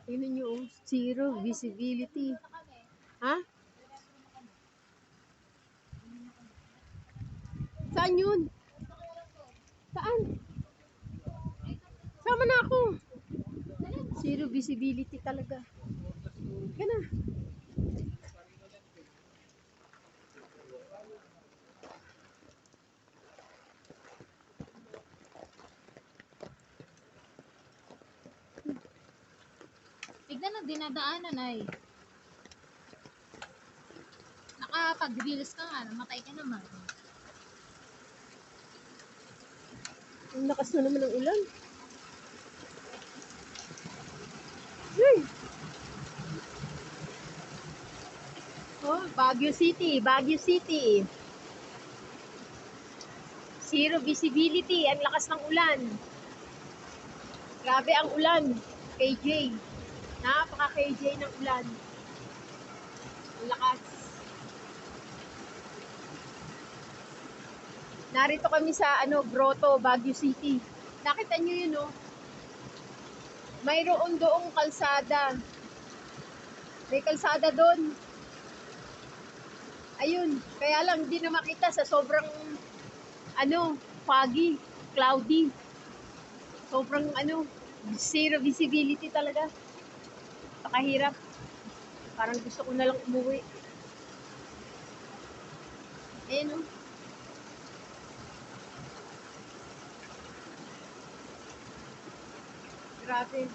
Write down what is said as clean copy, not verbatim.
Tingnan nyo, oh, zero visibility. Ha? Saan yun? Saan? Sama na ako. Zero visibility talaga. Gana. Tignan ang dinadaanan ay. Nakapag-reels ka nga, namatay ka naman. Ang lakas na naman ng ulan. Hey! Oh, Baguio City, Baguio City. Zero visibility, ang lakas ng ulan. Grabe ang ulan, KJ. Napaka-KJ ng ulan. Ang lakas. Narito kami sa Grotto, Baguio City. Nakita nyo yun, no? Mayroon doong kalsada. May kalsada doon. Ayun, kaya lang hindi na makita sa sobrang foggy, cloudy. Sobrang zero visibility talaga. Pakahirap. Parang gusto ko na lang umuwi. Ayan, no? Grabe.